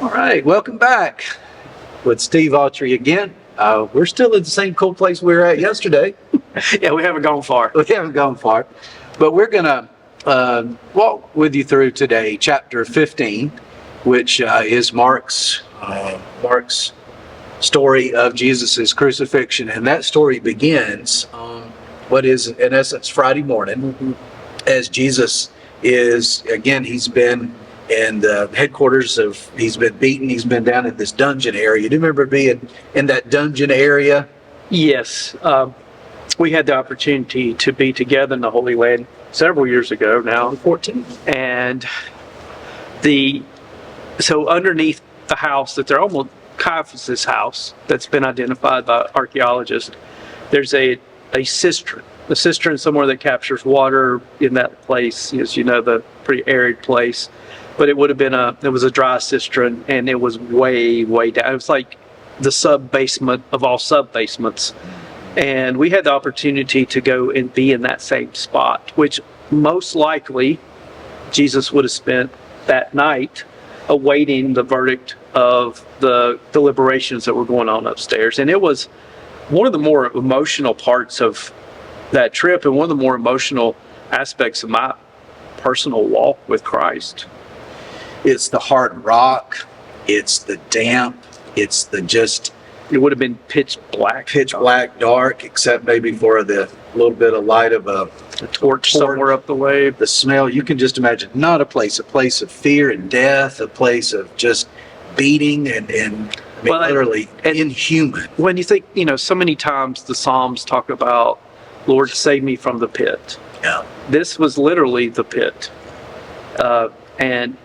All right, welcome back with Steve Autrey again. We're still at the same cool place we were at yesterday. Yeah, we haven't gone far. We haven't gone far, but we're going to walk with you through today chapter 15, which is Mark's story of Jesus's crucifixion. And that story begins on what is, in essence, Friday morning, as Jesus is, again, he's been in the headquarters of, he's been beaten, he's been down in this dungeon area. Do you remember being in that dungeon area? Yes. We had the opportunity to be together in the Holy Land several years ago now. 14. And so underneath the house that they're almost Caiaphas' house that's been identified by archaeologists, there's a cistern somewhere that captures water in that place, as you know, the pretty arid place. But it would have been it was a dry cistern, and it was way, way down. It was like the sub-basement of all sub-basements. And we had the opportunity to go and be in that same spot, which most likely Jesus would have spent that night awaiting the verdict of the deliberations that were going on upstairs. And it was one of the more emotional parts of that trip, and one of the more emotional aspects of my personal walk with Christ. It's the hard rock, it's the damp, it's the just... It would have been pitch black, dark, except maybe for the little bit of light of a torch somewhere up the way. The smell, you can just imagine, not a place of fear and death, a place of just beating and literally inhuman. When you think, so many times the Psalms talk about, Lord, save me from the pit. Yeah. This was literally the pit. And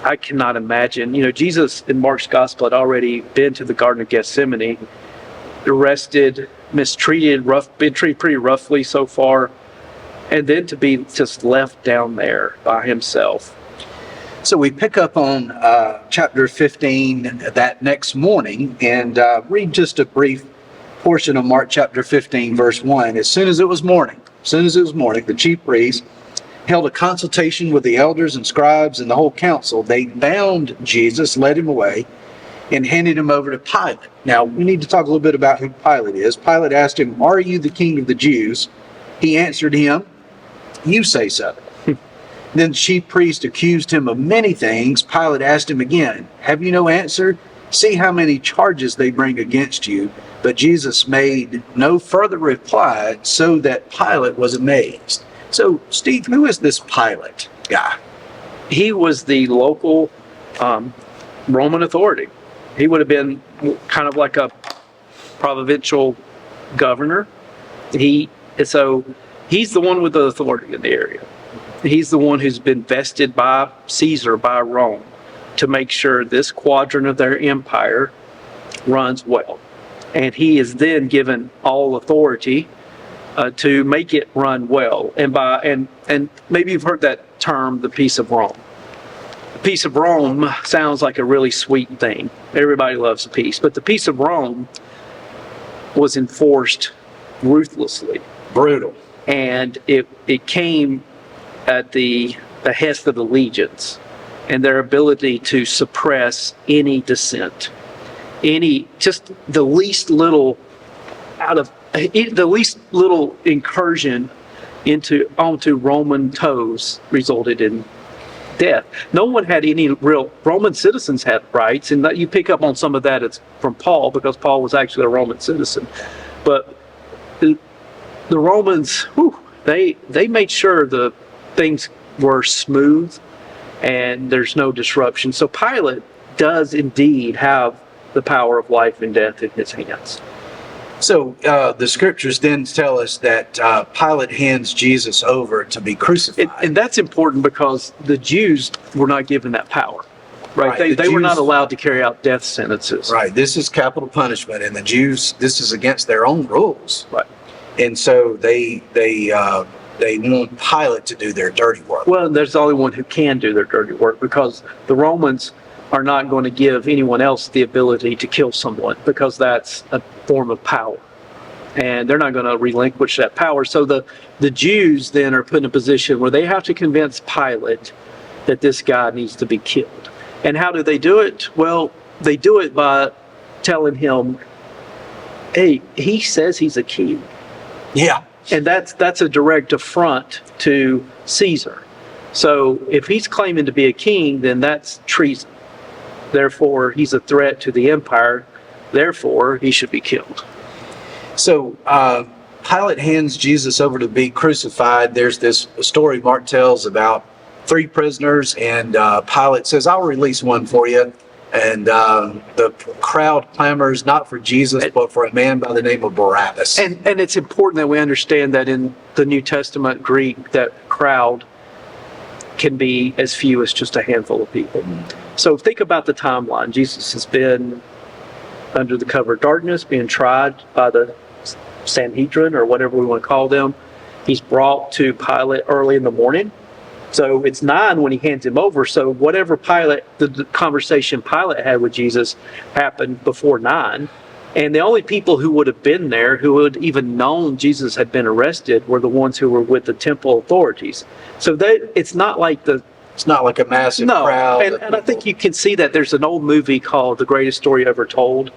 I cannot imagine, Jesus in Mark's gospel had already been to the Garden of Gethsemane, arrested, mistreated, been treated pretty roughly so far, and then to be just left down there by himself. So we pick up on chapter 15 that next morning and read just a brief portion of Mark chapter 15, verse 1. As soon as it was morning, the chief priests held a consultation with the elders and scribes and the whole council. They bound Jesus, led him away, and handed him over to Pilate. Now, we need to talk a little bit about who Pilate is. Pilate asked him, "Are you the king of the Jews?" He answered him, "You say so." Then the chief priest accused him of many things. Pilate asked him again, "Have you no answer? See how many charges they bring against you." But Jesus made no further reply, so that Pilate was amazed. So, Steve, who is this Pilate guy? He was the local Roman authority. He would have been kind of like a provincial governor. He's the one with the authority in the area. He's the one who's been vested by Caesar, by Rome, to make sure this quadrant of their empire runs well. And he is then given all authority to make it run well. And maybe you've heard that term, the peace of Rome. The peace of Rome sounds like a really sweet thing. Everybody loves peace. But the peace of Rome was enforced ruthlessly. Brutal. And it came at the behest of the legions and their ability to suppress any dissent. Just the least little incursion onto Roman toes resulted in death. No one had any real Roman citizens had rights, and that you pick up on some of that. It's from Paul, because Paul was actually a Roman citizen. But the Romans, they made sure the things were smooth and there's no disruption. So Pilate does indeed have the power of life and death in his hands. So the scriptures then tell us that Pilate hands Jesus over to be crucified. And that's important because the Jews were not given that power. Right? They were not allowed to carry out death sentences. Right. This is capital punishment, and the Jews, this is against their own rules. Right. And so they want Pilate to do their dirty work. Well, there's the only one who can do their dirty work, because the Romans are not going to give anyone else the ability to kill someone, because that's a form of power. And they're not going to relinquish that power. So the Jews then are put in a position where they have to convince Pilate that this guy needs to be killed. And how do they do it? Well, they do it by telling him, hey, he says he's a king. Yeah. And that's a direct affront to Caesar. So if he's claiming to be a king, then that's treason. Therefore, he's a threat to the empire. Therefore, he should be killed. So Pilate hands Jesus over to be crucified. There's this story Mark tells about 3 prisoners, and Pilate says, I'll release one for you. And the crowd clamors not for Jesus, but for a man by the name of Barabbas. And it's important that we understand that in the New Testament Greek, that crowd can be as few as just a handful of people. So think about the timeline. Jesus has been under the cover of darkness, being tried by the Sanhedrin, or whatever we want to call them. He's brought to Pilate early in the morning. So it's 9 when he hands him over. So whatever the conversation Pilate had with Jesus happened before 9. And the only people who would have been there, who would even known Jesus had been arrested, were the ones who were with the temple authorities. So it's not like it's not like a massive crowd. And I think you can see that. There's an old movie called The Greatest Story Ever Told,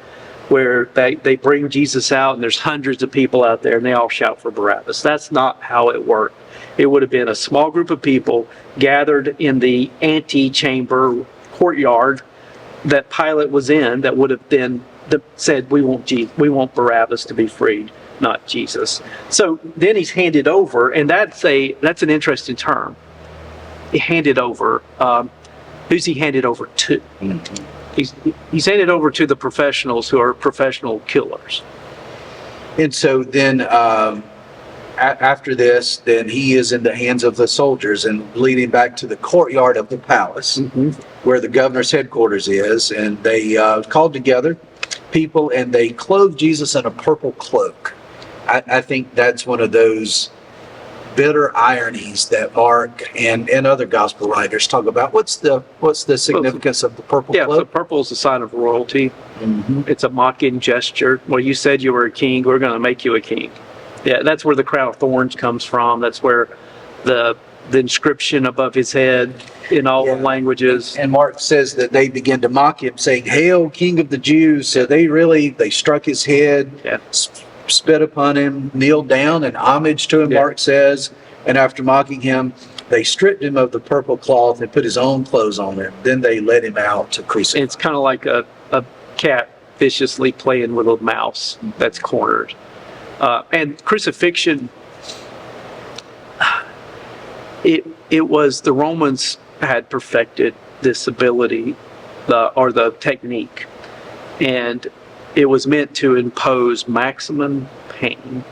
where they bring Jesus out and there's hundreds of people out there and they all shout for Barabbas. That's not how it worked. It would have been a small group of people gathered in the antechamber courtyard that Pilate was in, that would have then said, we want Barabbas to be freed, not Jesus. So then he's handed over, and that's an interesting term. He handed over. Who's he handed over to? Mm-hmm. He's handed over to the professionals who are professional killers. And so then after this, then he is in the hands of the soldiers and leading back to the courtyard of the palace, where the governor's headquarters is. And they called together people and they clothed Jesus in a purple cloak. I think that's one of those bitter ironies that Mark and other gospel writers talk about. What's the significance of the purple cloak? Yeah, so purple is a sign of royalty. It's a mocking gesture. Well, you said you were a king, we're going to make you a king. Yeah, that's where the crown of thorns comes from. That's where the inscription above his head in all the languages. And Mark says that they began to mock him, saying, "Hail, King of the Jews!" So they struck his head, spit upon him, kneeled down in homage to him, Mark says. And after mocking him, they stripped him of the purple cloth and put his own clothes on him. Then they led him out to crucify. It's kind of like a cat viciously playing with a mouse that's cornered. And crucifixion, it was the Romans had perfected this ability, the technique, and it was meant to impose maximum pain,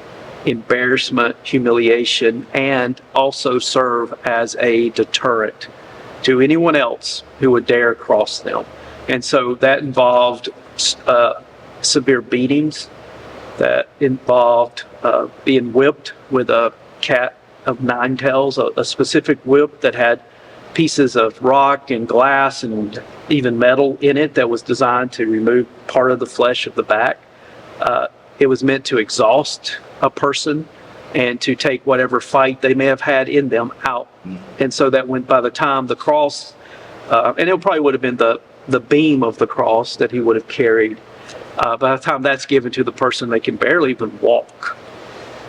embarrassment, humiliation, and also serve as a deterrent to anyone else who would dare cross them. And so that involved severe beatings, that involved being whipped with a cat of 9 tails, a specific whip that had pieces of rock and glass and even metal in it that was designed to remove part of the flesh of the back. It was meant to exhaust a person and to take whatever fight they may have had in them out. And so that when by the time the cross, and it probably would have been the beam of the cross that he would have carried, by the time that's given to the person, they can barely even walk.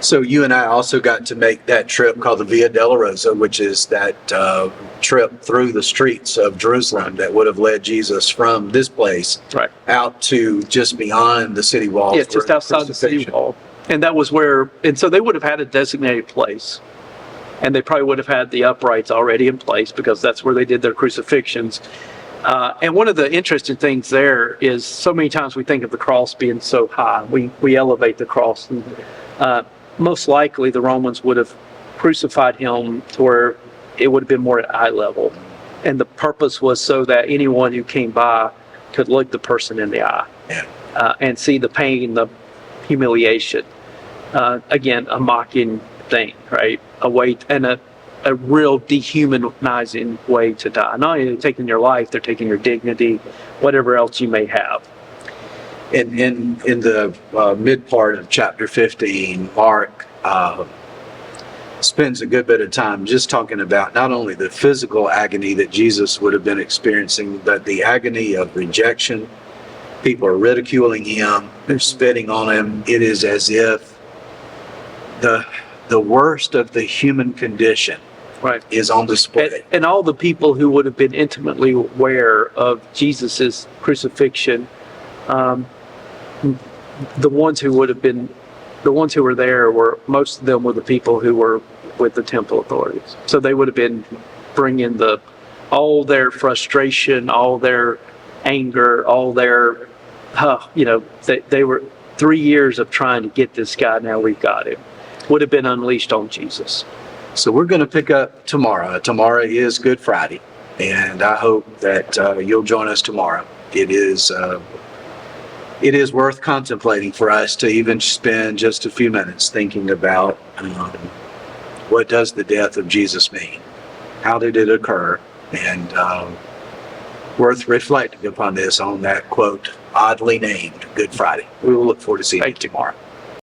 So you and I also got to make that trip called the Via Dolorosa, which is that trip through the streets of Jerusalem that would have led Jesus from this place out to just beyond the city wall. Yeah, just outside the city wall. And that was where, and so they would have had a designated place. And they probably would have had the uprights already in place because that's where they did their crucifixions. And one of the interesting things there is so many times we think of the cross being so high. We elevate the cross. And, most likely the Romans would have crucified him to where it would have been more at eye level. And the purpose was so that anyone who came by could look the person in the eye and see the pain, the humiliation. Again, a mocking thing, right? A way and a real dehumanizing way to die. Not only are they taking your life, they're taking your dignity, whatever else you may have. In the mid part of chapter 15, Mark spends a good bit of time just talking about not only the physical agony that Jesus would have been experiencing, but the agony of rejection. People are ridiculing him, they're spitting on him. It is as if the worst of the human condition Right. is on display. And all the people who would have been intimately aware of Jesus's crucifixion, the ones who were there were, most of them were the people who were with the temple authorities. So they would have been bringing all their frustration, all their anger, all their, they were 3 years of trying to get this guy. Now we've got him. Would have been unleashed on Jesus. So we're going to pick up tomorrow. Tomorrow is Good Friday, and I hope that you'll join us tomorrow. It is worth contemplating for us to even spend just a few minutes thinking about what does the death of Jesus mean? How did it occur? And worth reflecting upon this on that quote, oddly named Good Friday. We will look forward to seeing you tomorrow.